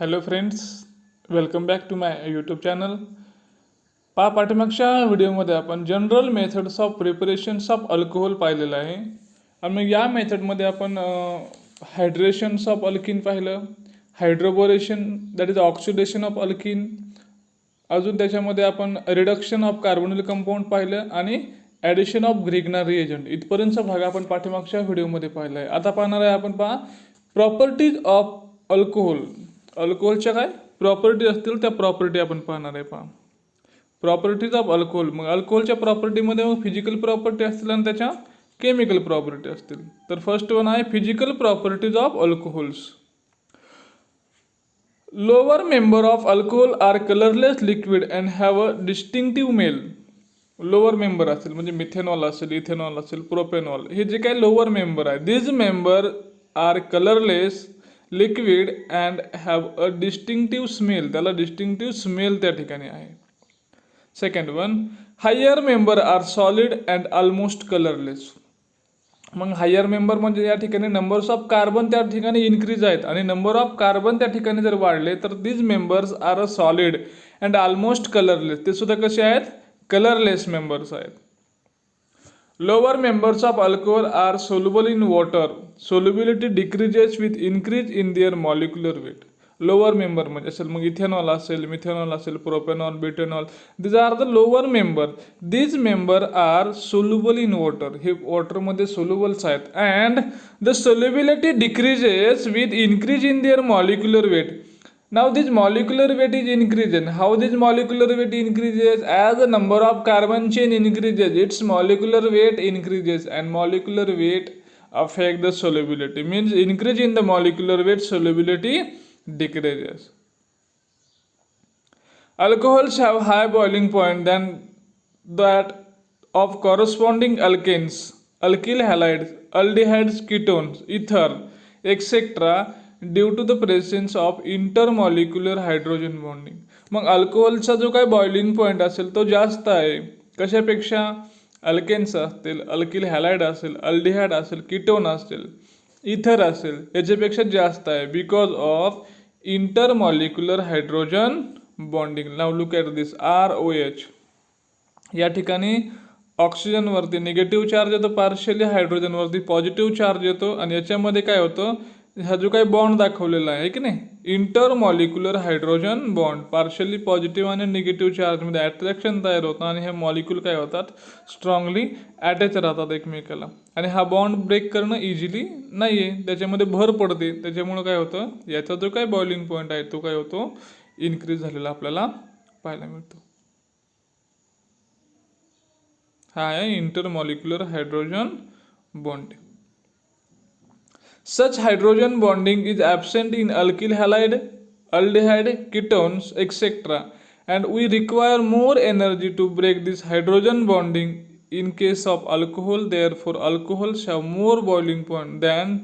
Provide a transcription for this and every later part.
Hello friends, welcome back to my YouTube channel. पाठीमागच्या व्हिडिओमध्ये आपण general methods of preparations of alcohol पाहिलेलं आहे. आणि मग या मेथडमध्ये आपण हायड्रेशन्स ऑफ अल्किन पाहिलं, hydroboration that is oxidation of alkene, अजून त्याच्यामध्ये आपण रिडक्शन ऑफ कार्बोनिल कंपाऊंड पाहिलं आणि ॲडिशन ऑफ ग्रिग्ना रिएजंट. इथपर्यंतचा भाग आपण पाठीमागच्या व्हिडिओमध्ये पाहिला आहे. आता पाहणार आहे आपण प्रॉपर्टीज ऑफ अल्कोहोल. अल्कोहोलच्या काय प्रॉपर्टी असतील त्या प्रॉपर्टी आपण पाहणार आहे. Properties of alcohol. मग अल्कोहोलच्या प्रॉपर्टीमध्ये फिजिकल प्रॉपर्टी असतील आणि त्याच्या केमिकल प्रॉपर्टी असतील. तर फर्स्ट वन आहे physical properties of alcohols. Lower member of alcohol are colourless liquid and have a distinctive smell. Lower member असेल म्हणजे मिथेनॉल असेल, इथेनॉल असेल, प्रोपेनॉल, हे जे काही लोअर मेंबर आहे, this member are colourless liquid and have a distinctive smell. त्याला distinctive smell त्या ठिकाणी आहे. Second one, higher member are solid and almost colourless. मग हायर मेंबर म्हणजे या ठिकाणी नंबर्स ऑफ कार्बन त्या ठिकाणी इन्क्रीज आहेत आणि नंबर ऑफ कार्बन त्या ठिकाणी जर वाढले तर this members are a solid and almost colourless. ते सुद्धा कसे आहेत? कलरलेस मेंबर्स आहेत. Lower members of alcohol are soluble in water. Solubility decreases with increase in their molecular weight. Lower member म्हणजे असेल मग इथेनॉल असेल, मिथेनॉल असेल, propanol, butanol, these are the lower member. These member are soluble in water. हे वॉटरमध्ये solubles आहेत. And the solubility decreases with increase in their molecular weight. Now this molecular weight is increasing. How this molecular weight increases? As the number of carbon chain increases, its molecular weight increases, and molecular weight affect the solubility. Means increase in the molecular weight, solubility decreases. Alcohols have high boiling point than that of corresponding alkanes, alkyl halides, aldehydes, ketones, ether, etc. Due to the presence of intermolecular hydrogen bonding. मग अल्कोहोलचा जो काय boiling point असेल तो जास्त आहे कशापेक्षा? Alkanes असतील, alkyl halide असेल, अल्डिहाइड असेल, कीटोन असेल, इथर असेल, याच्यापेक्षा जास्त आहे because of intermolecular hydrogen bonding. Now look at this ROH. या ठिकाणी ऑक्सिजनवरती निगेटिव्ह चार्ज येतो, पार्शियली हायड्रोजनवरती पॉझिटिव्ह चार्ज येतो. आणि याच्यामध्ये काय होतं, हा जो काही बॉन्ड दाखवलेला आहे की नाही, intermolecular hydrogen bond, partially positive आणि निगेटिव्ह चार्जमध्ये अट्रॅक्शन तयार होतं आणि हे मॉलिक्यूल काय होतात, स्ट्रॉंगली अटॅच राहतात एकमेकाला. आणि हा बॉन्ड ब्रेक करणं इझिली नाही आहे, त्याच्यामध्ये भर पडते. त्याच्यामुळं काय होतं, याचा जो काही बॉइलिंग पॉईंट आहे तो काय होतो, इन्क्रीज झालेला आपल्याला पाहायला मिळतो. हा आहे intermolecular hydrogen bond. Such hydrogen bonding is absent in alkyl halide, aldehyde, ketones, etc. And we require more energy to break this hydrogen bonding in case of alcohol. Therefore, alcohols have more boiling point than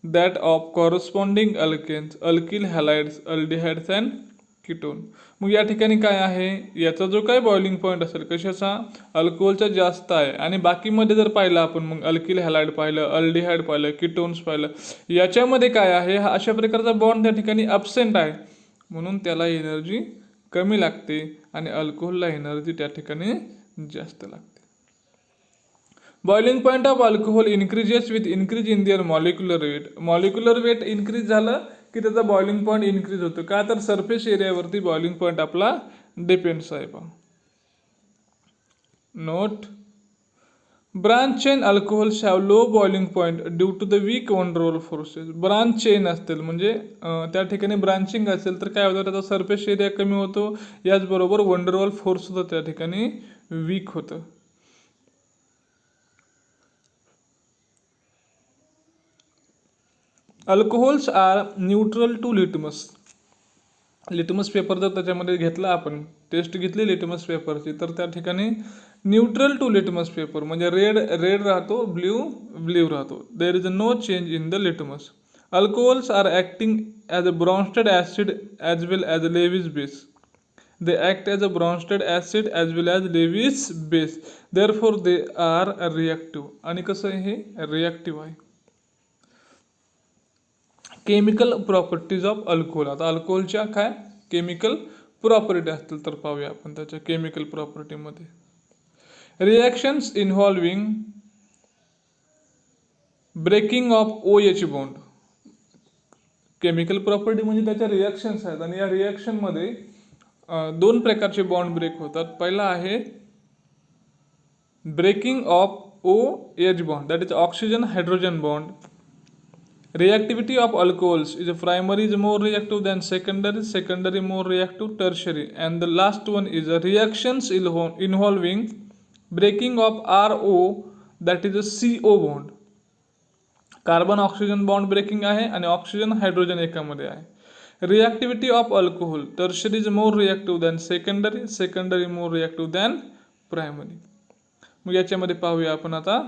that of corresponding alkanes, alkyl halides, aldehydes and ketone. मग या ठिकाणी काय आहे, याचा जो काही boiling point असेल कशाचा, अल्कोहोलचा जास्त आहे. आणि बाकीमध्ये जर पाहिलं आपण, मग अल्किल हॅलाइड पाहिलं, अल्डिहाइड पाहिलं, कीटोन्स पाहिलं, याच्यामध्ये काय आहे, हा अशा प्रकारचा बॉन्ड त्या ठिकाणी अब्सेंट आहे, म्हणून त्याला एनर्जी कमी लागते आणि अल्कोहोलला एनर्जी त्या ठिकाणी जास्त लागते. Boiling point of alcohol increases with increase in their molecular weight. Molecular weight increase झालं की त्याचा बॉइलिंग पॉईंट इन्क्रीज होतो. का तर सरफेस एरियावरती बॉइलिंग पॉईंट आपला डिपेंड्स आहे. Note, branch chain alcohols have low boiling point due to the weak van der Waals forces. Branch chain असतील म्हणजे त्या ठिकाणी ब्रांचिंग असेल तर काय होतं, त्याचा सरफेस एरिया कमी होतो, याचबरोबर वंडरवॉल फोर्स सुद्धा त्या ठिकाणी वीक होतं. Alcohols are neutral to litmus. Litmus paper जर त्याच्यामध्ये घेतला, आपण टेस्ट घेतली लिटमस पेपरची, तर त्या ठिकाणी न्यूट्रल टू लिटमस पेपर म्हणजे रेड राहतो, ब्ल्यू राहतो. There is no change in the litmus. Alcohols are acting as a Bronsted acid as well as a Lewis base. They act as a Bronsted acid as well as Lewis base. Therefore they are reactive. आणि कसं आहे, हे reactive आहे. Chemical properties of alcohol. आता अल्कोहोलच्या काय chemical property असतील तर पाहूया आपण त्याच्या केमिकल प्रॉपर्टीमध्ये. Reactions involving breaking of OH bond. Chemical property म्हणजे त्याच्या रिॲक्शन्स आहेत आणि या रिॲक्शनमध्ये दोन प्रकारचे बॉन्ड ब्रेक होतात. पहिला आहे breaking of OH bond, that is oxygen hydrogen bond. Reactivity of alcohols is primary is more reactive than secondary more reactive, tertiary, and the last one is a reactions involving breaking of RO, that is a CO bond. Carbon oxygen bond breaking आहे आणि oxygen hydrogen एकामध्ये आहे. Reactivity of alcohol tertiary is more reactive than secondary more reactive than primary. मग याच्यामध्ये पाहूया आपण आता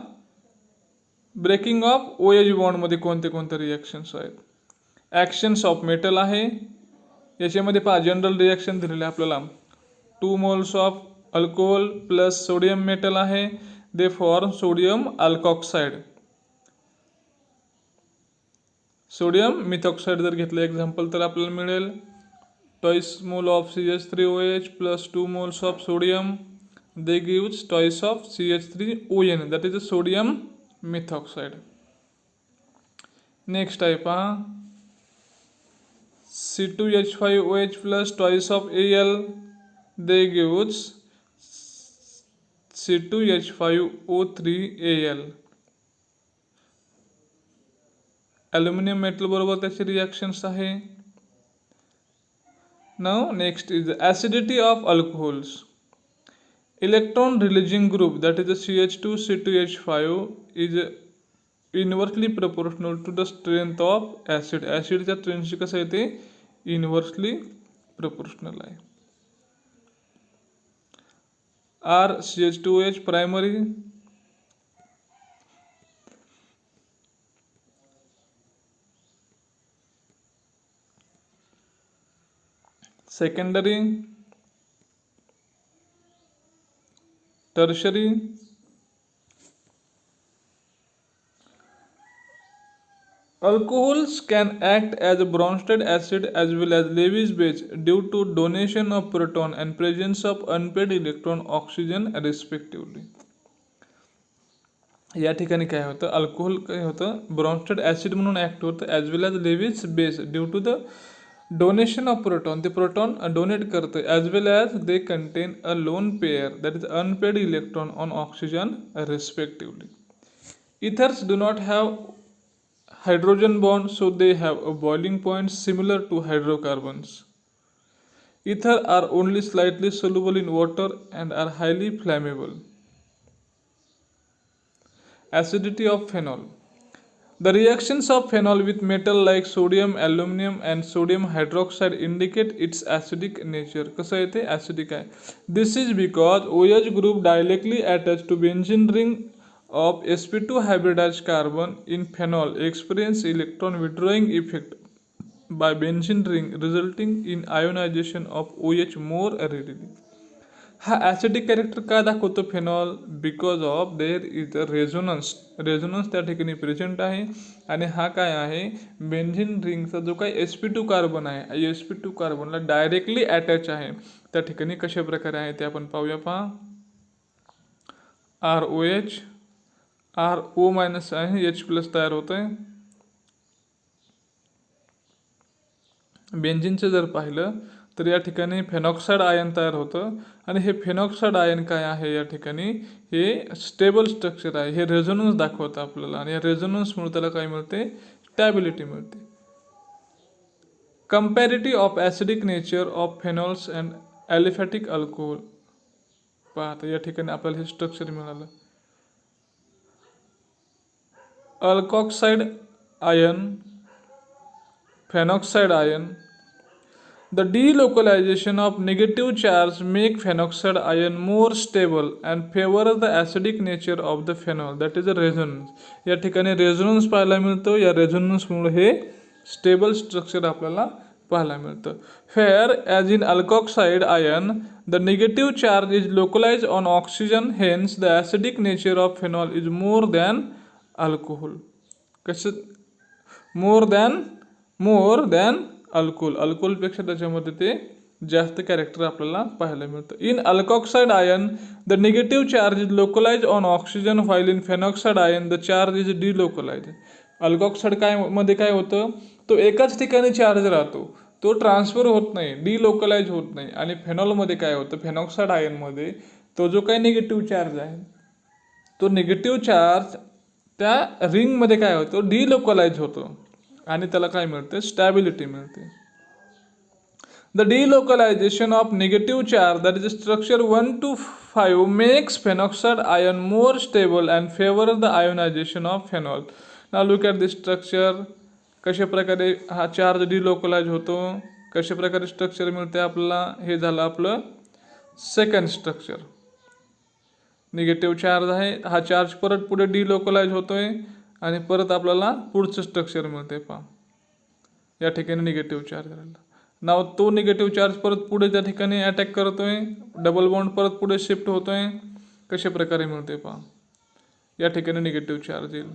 breaking of OH बॉन्डमध्ये कोणते कोणते रिॲक्शन्स आहेत. ॲक्शन्स ऑफ मेटल आहे. याच्यामध्ये पहा जनरल रिॲक्शन दिलेले आपल्याला 2 moles of alcohol plus sodium metal आहे, they form sodium alkoxide. Sodium methoxide जर घेतलं एक्झाम्पल तर आपल्याला मिळेल 2 moles of CH3OH plus 2 moles of sodium, they gives 2 of CH3ON, that is a sodium methoxide. Next आहे पहा C2H5OH plus 2 of Al, they gives C2H5O3Al. Aluminium metal बरोबर त्याची reactions आहे. Now next is acidity of alcohols. Electron releasing group, that is the CH2 C2H5 is inversely proportional to the strength of acid. ॲसिडच्या स्ट्रेंथशी कसं आहे ते inversely proportional आहे. RCH2OH primary, secondary, tertiary. Alcohols can act as a Bronsted acid as well as Lewis base due to donation of proton and presence of unpaired electron oxygen respectively. या ठिकाणी काय होतं, alcohol काय होतं Bronsted acid म्हणून act होतं as well as Lewis base due to the donation of proton. ते proton donate करतं as well as they contain a lone pair that is unpaired electron on oxygen respectively. Ethers do not have hydrogen bond, so they have a boiling point similar to hydrocarbons. Ether are only slightly soluble in water and are highly flammable. Acidity of phenol. The reactions of phenol with metal like sodium, aluminum and sodium hydroxide indicate its acidic nature. कसं आहे ते acidic आहे. This is because OH group directly attached to benzene ring of sp2 hybridized carbon in phenol experience electron withdrawing effect by benzene ring resulting in ionization of OH more readily. हा acidic character का दाखवतो phenol? Because of their is a resonance त्या ठिकाणी present आहे आणि हा काय आहे बेन्झिन रिंगचा जो काही sp2 कार्बन आहे sp2 कार्बनला डायरेक्टली अटॅच आहे. त्या ठिकाणी कशा प्रकारे आहे ते आपण पाहूया. पहा ROH RO मायनस आहे H प्लस तयार होत आहे. बेन्झिनचं जर पाहिलं तर या ठिकाणी फेनॉक्साइड आयन तयार होतं आणि हे फेनॉक्साइड आयन काय आहे या ठिकाणी हे स्टेबल स्ट्रक्चर आहे. हे रेझोनन्स दाखवतं आपल्याला आणि या रेझोनन्समुळे त्याला काय मिळते स्टॅबिलिटी मिळते. Comparity of acidic nature of phenols and aliphatic alcohol. पाहता या ठिकाणी आपल्याला हे स्ट्रक्चर मिळालं. Alkoxide ion, phenoxide ion. The delocalization of negative charge make phenoxide ion more stable and favor the acidic nature of the phenol. That is a resonance. या ठिकाणी resonance पाहायला मिळतो. या रेझोनन्समुळे हे स्टेबल स्ट्रक्चर आपल्याला पाहायला मिळतं. Where as in alkoxide ion the negative charge is localized on oxygen, hence the acidic nature of phenol is more than alcohol. कसं more than more than alcohol. अल्कोहोलपेक्षा त्याच्यामध्ये ते जास्त कॅरेक्टर आपल्याला पाहायला मिळतं. In alkoxide ion the negative charge is localise on oxygen while in phenoxide ion the charge is delocalise. Alkoxide मध्ये काय होतं, तो एकाच ठिकाणी चार्ज राहतो, तो ट्रान्सफर होत नाही, डिलोकलाइज होत नाही. आणि फेनॉलमध्ये काय होतं, फेनॉक्साइड आयनमध्ये तो जो काही निगेटिव्ह चार्ज आहे, तो निगेटिव्ह चार्ज त्या रिंगमध्ये काय होतो, डिलोकलाइज होतो आणि त्याला काय मिळते, स्टॅबिलिटी मिळते. The delocalization of negative charge, that is structure 1 to 5, makes phenoxide ion more stable and favors the ionization of phenol. Now look at this structure. कशा प्रकारे हा चार्ज डिलोकलाइज होतो, कशा प्रकारे स्ट्रक्चर मिळते आपल्याला. हे झालं आपलं सेकंड स्ट्रक्चर. निगेटिव्ह चार्ज आहे, हा चार्ज परत पुढे डिलोकलाइज होतोय आणि परत आपल्याला पुढचं स्ट्रक्चर मिळते. पहा या ठिकाणी निगेटिव्ह चार्ज राहिला. नाव तो निगेटिव्ह चार्ज परत पुढे त्या ठिकाणी अटॅक करतोय, डबल बॉन्ड परत पुढे शिफ्ट होतोय. कशा प्रकारे मिळते पहा, या ठिकाणी निगेटिव्ह चार्ज येईल,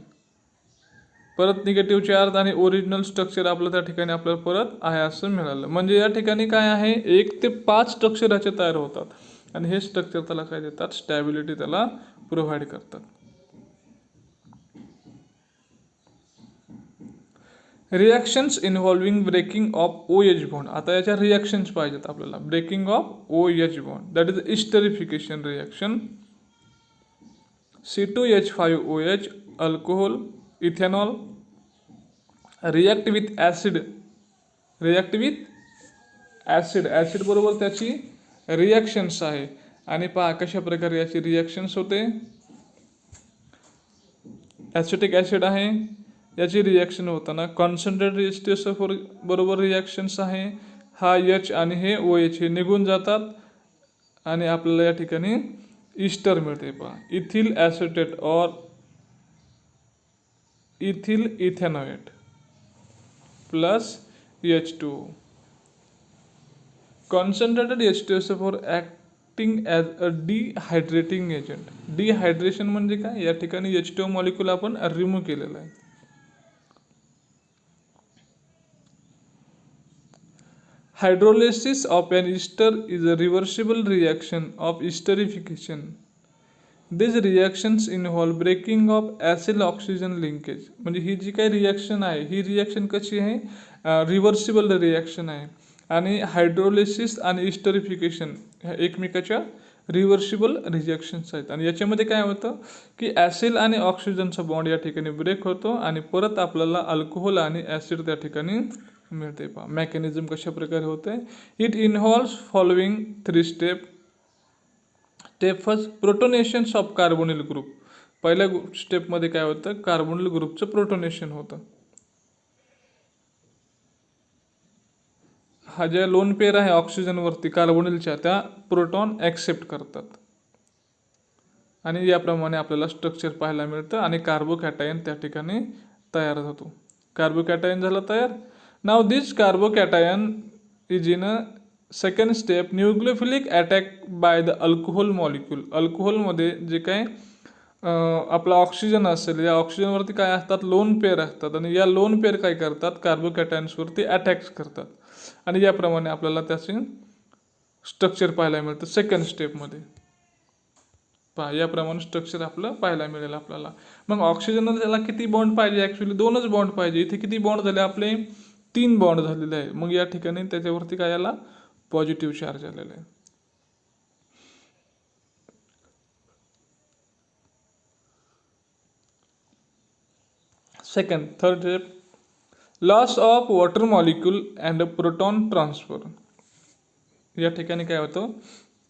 परत निगेटिव्ह चार्ज आणि ओरिजिनल स्ट्रक्चर आपलं त्या ठिकाणी आपल्याला परत आहे असं मिळालं. म्हणजे या ठिकाणी काय आहे, 1 ते 5 स्ट्रक्चर याचे तयार होतात आणि हे स्ट्रक्चर त्याला काय देतात, स्टॅबिलिटी त्याला प्रोव्हाइड करतात. Reactions involving breaking of OH bond. आता याच्या रिॲक्शन्स पाहिजेत आपल्याला. Breaking of OH bond, that is esterification reaction. C2H5OH alcohol ethanol react with acid, acid बरोबर त्याची रिॲक्शन्स आहे. आणि पहा कशा प्रकारे याची रिॲक्शन्स होते. ॲसिटिक ॲसिड आहे, याची रिॲक्शन होताना कॉन्सन्ट्रेटेड H2SO4 बरोबर रिॲक्शन्स आहे. हा H आणि हे OH हे निघून जातात आणि आपल्याला या ठिकाणी ईस्टर मिळते. पहा इथिल ॲसिटेट और ethyl ethanoate plus H2O. Concentrated H2SO4 acting as a dehydrating agent. Dehydration म्हणजे काय, या ठिकाणी H2O मॉलिक्यूल आपण रिमूव्ह केलेला आहे. Hydrolysis of an ester is a reversible reaction of esterification. These reactions involve breaking of acyl oxygen linkage. म्हणजे ही जी काही reaction आहे, ही रिॲक्शन कशी आहे, रिव्हर्सिबल रिॲक्शन आहे. आणि हायड्रोलिसिस आणि इस्टरिफिकेशन ह्या एकमेकाच्या रिव्हर्सिबल रिॲक्शन्स आहेत. आणि याच्यामध्ये काय होतं की ॲसिल आणि ऑक्सिजनचा बॉन्ड या ठिकाणी ब्रेक होतो आणि परत आपल्याला अल्कोहोल आणि ॲसिड त्या ठिकाणी मिळते. पहा मेकॅनिझम कशा प्रकारे होते. It involves following 3 step. Step first, protonations of carbonyl group. पहिल्या स्टेपमध्ये काय होतं, कार्बोनिल ग्रुपचं प्रोटोनेशन होतं. हा ज्या लोन पेअर आहे ऑक्सिजनवरती कार्बोनिलच्या, त्या प्रोटॉन ॲक्सेप्ट करतात आणि याप्रमाणे आपल्याला स्ट्रक्चर पाहायला मिळतं आणि कार्बोकॅटायन त्या ठिकाणी तयार होतो. कार्बोकॅटायन झालं तयार. Now this carbocation is in a second step, nucleophilic attack by the alcohol molecule. अल्कोहोलमध्ये जे काय आपला ऑक्सिजन असेल, या ऑक्सिजनवरती काय असतात, लोन पेअर असतात आणि या लोन पेअर काय करतात, कार्बोकॅटायन्सवरती अटॅक्स करतात आणि याप्रमाणे आपल्याला त्याचे स्ट्रक्चर पाहायला मिळतं सेकंड स्टेपमध्ये. पहा याप्रमाणे स्ट्रक्चर आपलं पाहायला मिळेल आपल्याला. मग ऑक्सिजनला त्याला किती बॉन्ड पाहिजे, ॲक्च्युली 2च बॉन्ड पाहिजे. इथे किती बॉन्ड झाले आपले, 3 बॉन्ड झालेले आहे. मग या ठिकाणी त्याच्यावरती काय आला, पॉझिटिव्ह चार्ज आलेला आहे. Second, third step, loss of water molecule and proton transfer. या ठिकाणी काय होतं,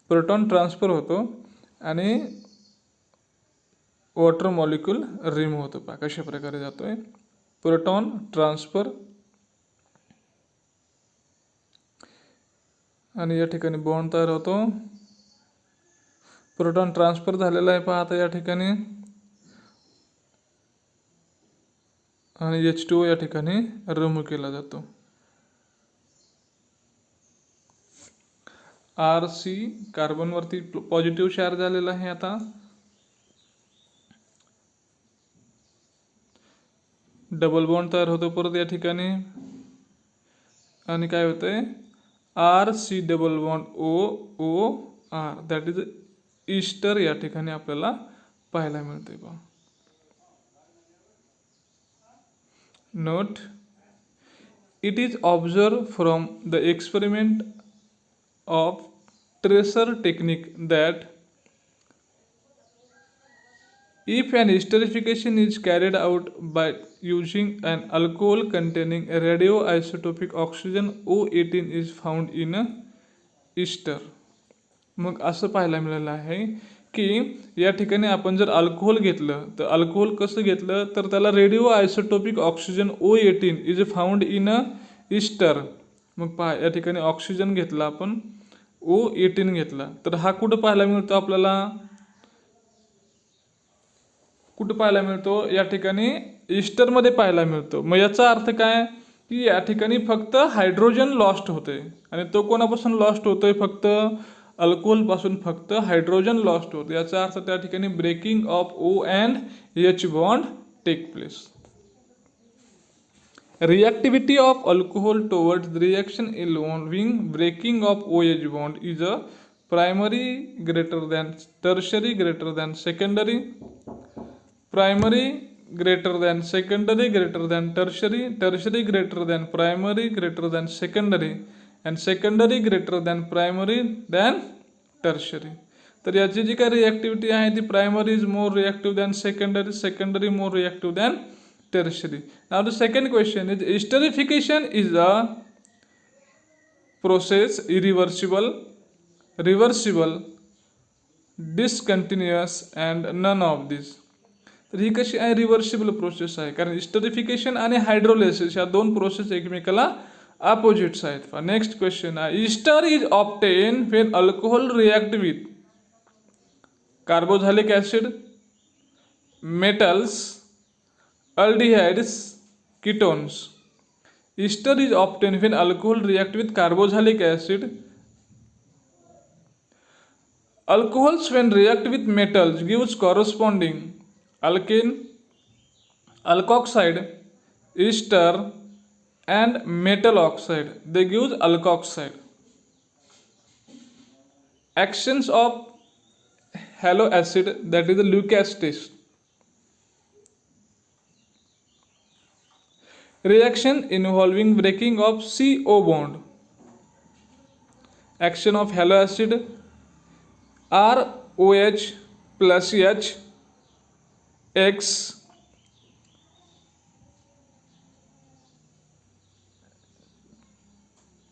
प्रोटॉन ट्रान्सफर होतो आणि वॉटर मॉलिक्यूल रिमूव्ह होतो. पहा कशा प्रकारे जातोय, प्रोटॉन ट्रान्सफर आणि या ठिकाणी बॉन्ड तयार होतो. प्रोटॉन ट्रान्सफर झालेला आहे पहा आता या ठिकाणी आणि H2O या ठिकाणी रिमूव्ह केला जातो. RC कार्बनवरती पॉझिटिव्ह चार्ज आलेला आहे. आता डबल बॉन्ड तयार होतो परत या ठिकाणी आणि काय होतंय R C double bond O O R, that is ester या ठिकाणी आपल्याला पाहायला मिळते बा. Note, it is observe from the experiment of tracer technique that if an esterification is carried out by using an alcohol containing radioisotopic oxygen O18 is found in a ester. मग असं पाहायला मिळालं आहे की या ठिकाणी आपण जर अल्कोहोल घेतलं तर अल्कोहोल कसं घेतलं तर त्याला radio isotopic oxygen O18 is found in a ester. मग पहा या ठिकाणी ऑक्सिजन घेतला आपण O18 घेतला तर हा कुठं पाहायला मिळतो आपल्याला, कुठं पाहायला मिळतो या ठिकाणी ईस्टरमध्ये पाहायला मिळतो. मग याचा अर्थ काय की या ठिकाणी फक्त हायड्रोजन लॉस्ट होते आणि तो कोणापासून लॉस्ट होतोय फक्त अल्कोहोलपासून फक्त हायड्रोजन लॉस्ट होते. याचा अर्थ त्या ठिकाणी breaking of O and H bond take place. Reactivity of alcohol towards the reaction involving breaking of OH bond is a primary greater than tertiary greater than secondary, primary greater than secondary greater than tertiary, tertiary greater than primary greater than secondary, and secondary greater than primary than tertiary. तर याची जी काही रिॲक्टिव्हिटी आहे ती primary is more reactive than secondary, secondary more reactive than tertiary. Now the second question is esterification is a process irreversible, reversible, discontinuous and none of these. तर ही कशी आहे reversible process आहे कारण इस्टरिफिकेशन आणि हायड्रोलिसिस या दोन प्रोसेस एकमेकाला opposites आहेत. नेक्स्ट क्वेश्चन आहे ester is obtain when alcohol react with carboxylic acid, metals, aldehydes, ketones. Ester is obtained when alcohol react with carboxylic acid. Alcohols when react with metals gives corresponding alkane, alkoxide, ester and metal oxide. They give alkoxide. Actions of halo acid, that is the Lucas test. Reaction involving breaking of CO bond. Action of halo acid ROH plus H X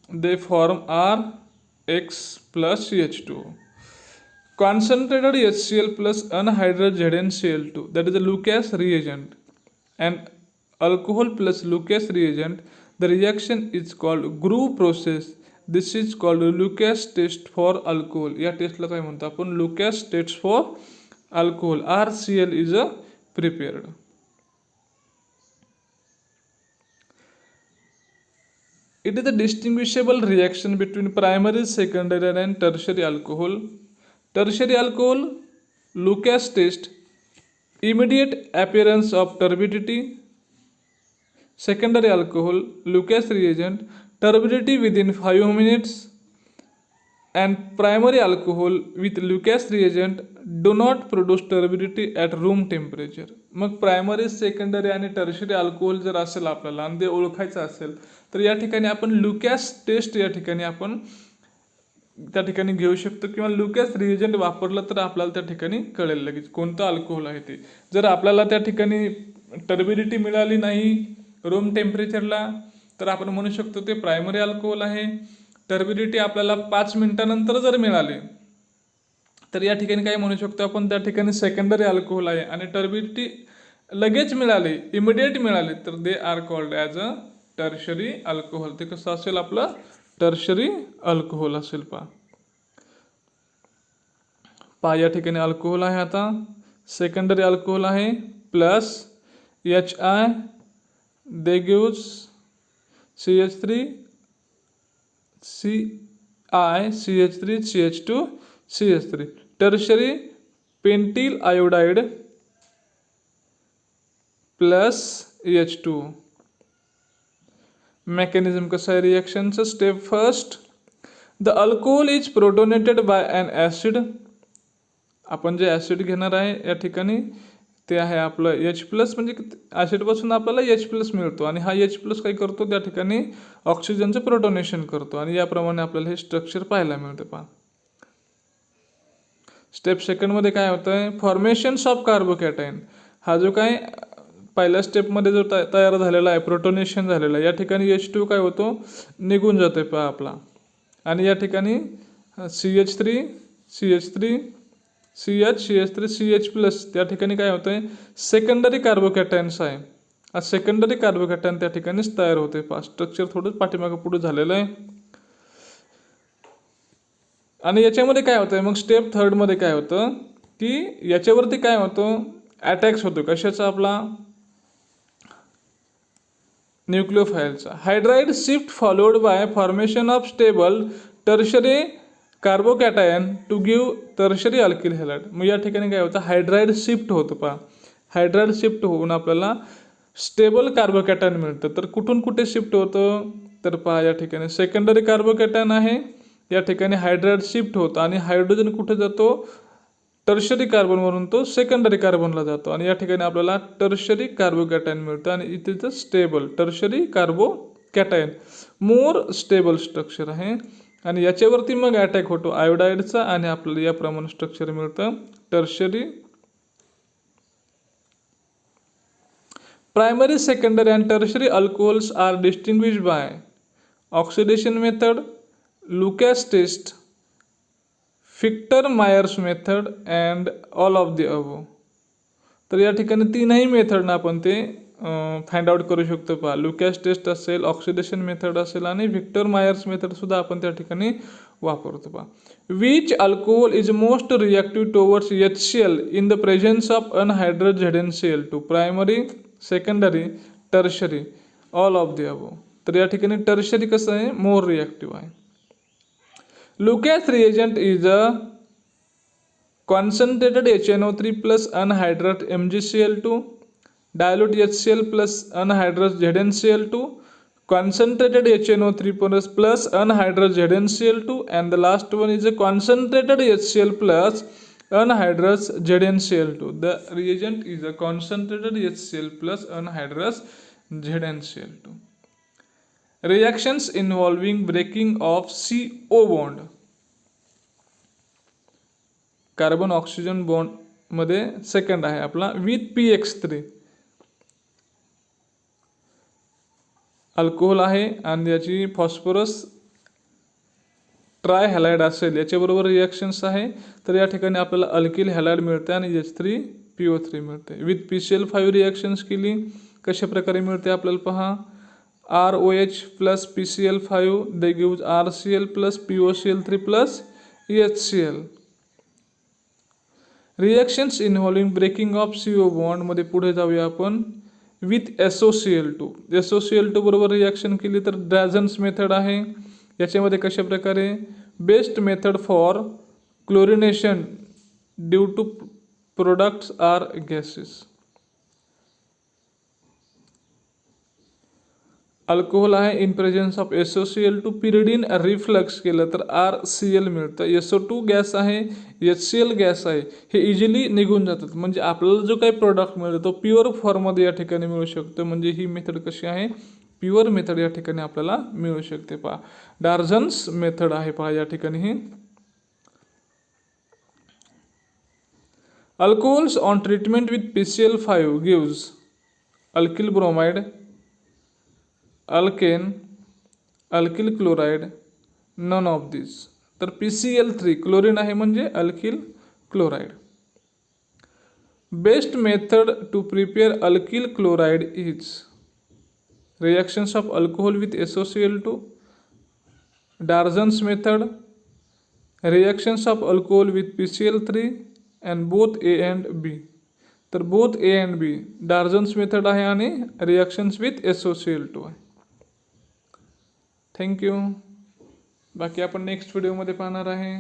they form RX plus CH2. Concentrated HCl plus anhydrous ZnCl2, that is the Lucas reagent, and alcohol plus Lucas reagent, the reaction is called Grove process. This is called Lucas test for alcohol. या टेस्टला काय म्हणतो आपण Lucas test for alcohol. RCl is a prepared. It is a distinguishable reaction between primary, secondary and tertiary alcohol. Tertiary alcohol, Lucas test, immediate appearance of turbidity. Secondary alcohol, Lucas reagent, turbidity within 5 minutes, and primary alcohol with Lucas reagent do not produce turbidity at room temperature. मग primary, secondary आणि tertiary alcohol जर असेल आपल्याला आणि ते ओळखायचं असेल तर या ठिकाणी आपण लुकॅस टेस्ट या ठिकाणी आपण त्या ठिकाणी घेऊ शकतो किंवा लुकॅस रिएजंट वापरलं तर आपल्याला त्या ठिकाणी कळेल लगेच कोणतं अल्कोहोल आहे ते. जर आपल्याला त्या ठिकाणी टर्बिडिटी मिळाली नाही रूम टेम्परेचरला तर आपण म्हणू शकतो ते प्रायमरी अल्कोहोल आहे. टर्बिडिटी आपल्याला 5 मिनिटानंतर जर मिळाली तर या ठिकाणी काय म्हणू शकतो आपण त्या ठिकाणी सेकंडरी अल्कोहोल आहे. आणि टर्बिडिटी लगेच मिळाली, इमिडिएट मिळाली तर they are called as a tertiary alcohol. ते कसं असेल आपलं टर्शरी अल्कोहोल असेल. पहा या ठिकाणी अल्कोहोल आहे. आता सेकंडरी अल्कोहोल आहे plus HI, they gives CH3 CH3 CH2 CH3. Tertiary pentyl iodide plus H2. Mechanism कसं आहे रिॲक्शनचं. Step first, the alcohol is protonated by an acid. आपण जे ॲसिड घेणार आहे या ठिकाणी ते आहे आपलं H+, म्हणजे ॲसिडपासून आपल्याला H+ मिळतो आणि हा H+ काय करतो त्या ठिकाणी ऑक्सिजनचं प्रोटोनेशन करतो आणि याप्रमाणे आपल्याला हे स्ट्रक्चर पाहायला मिळते. पहा स्टेप सेकंडमध्ये काय होतं आहे, फॉर्मेशन्स ऑफ कार्बोकॅटायन. हा जो काय पहिल्या स्टेपमध्ये जो तयार झालेला आहे प्रोटोनेशन झालेला आहे, या ठिकाणी H2 काय होतो निघून जातो पहा आपला आणि या ठिकाणी CH3 CH3 CH3 CH+ त्या ठिकाणी काय होतं आहे सेकंडरी कार्बोकॅटायन्स आहे. हा सेकंडरी कार्बोकॅटायन त्या ठिकाणीच तयार होते. पहा स्ट्रक्चर थोडं पाठीमागं पुढे झालेलं आहे. आणि याच्यामध्ये काय होतं आहे मग स्टेप थर्डमध्ये काय होतं की याच्यावरती काय होतं अटॅक्स होतो कशाचा आपला न्यूक्लियोफाइलचा. Hydride shift followed by formation of stable tertiary carbocation to give tertiary alkyl halide. मग या ठिकाणी काय होतं हायड्राइड शिफ्ट होतं. पहा हायड्राइड शिफ्ट होऊन आपल्याला स्टेबल कार्बोकॅटायन मिळतं. तर कुठून कुठे शिफ्ट होतं तर पहा या ठिकाणी सेकंडरी कार्बोकॅटायन आहे, या ठिकाणी हायड्राइड शिफ्ट होतं आणि हायड्रोजन कुठे जातो टर्शरी कार्बनवरून तो सेकंडरी कार्बनला जातो आणि या ठिकाणी आपल्याला टर्शरी कार्बोकॅटायन मिळतं आणि इथे stable tertiary carbocation more stable structure आहे आणि याच्यावरती मग अटॅक होतो आयोडाईडचा आणि आपल्याला याप्रमाणे स्ट्रक्चर मिळतं tertiary. Primary secondary and tertiary alcohols are distinguished by oxidation method, Lucas test, Victor Meyer's method and all of the above. तर या ठिकाणी तीनही मेथडनं आपण ते फाइंड आउट करू शकतो. पहा लुकॅस टेस्ट असेल, ऑक्सिडेशन मेथड असेल आणि व्हिक्टर मायर्स मेथडसुद्धा आपण त्या ठिकाणी वापरतो. पहा which alcohol is most reactive towards HCl in the presence of anhydrous ZnCl2, primary secondary tertiary all of the above. तर या ठिकाणी टर्शरी कसं आहे मोर रिॲक्टिव्ह आहे. Lucas reagent is a concentrated HNO3 plus anhydrous MgCl2, dilute HCl plus anhydrous ZnCl2, concentrated HNO3 plus anhydrous ZnCl2, and the last one is a concentrated HCl plus anhydrous ZnCl2. The reagent is a concentrated HCl plus anhydrous ZnCl2. Reactions involving breaking of CO bond. Carbon oxygen bond मध्ये second आहे आपला with PX3. Alcohol आहे आणि याची phosphorus try halide असेल याच्याबरोबर reactions आहे तर या ठिकाणी आपल्याला अल्किल हॅलाइड मिळते आणि H3PO3 मिळते. विथ PCl5 रिॲक्शन्स केली कशा प्रकारे मिळते आपल्याला पहा ROH plus PCl5 they gives RCl plus POCl3 plus HCl. Reactions involving breaking of CO bond मध्ये पुढे जाऊया आपण विथ SOCl2. SOCl2 बरोबर रिॲक्शन केली तर ड्रॅझन्स मेथड आहे. याच्यामध्ये कशा प्रकारे best method for chlorination due to products are gases. Alcohol आहे in presence of SOCl2 pyridine reflux केलं तर RCl मिळतं. SO2 गॅस आहे, HCl गॅस आहे, हे इझिली निघून जातात. म्हणजे आपल्याला जो काही प्रोडक्ट मिळतो तो प्युअर फॉर्ममध्ये या ठिकाणी मिळू शकतो. म्हणजे ही मेथड कशी आहे प्युअर मेथड या ठिकाणी आपल्याला मिळू शकते. पहा डार्झन्स मेथड आहे पहा या ठिकाणी ही. Alcohols on treatment with PCl5 gives alkyl bromide, alkane, alkyl chloride, none of this. तर PCl3 क्लोरीन आहे म्हणजे alkyl chloride. Best method to prepare alkyl chloride is reactions of alcohol with SOCl2, Darzens method, reactions of alcohol with PCl3 and both A and B. तर both A and B Darzens method आहे आणि reactions with SOCl2 आहे. Thank you. बाकी आपण next व्हिडिओमध्ये पाहणार आहे.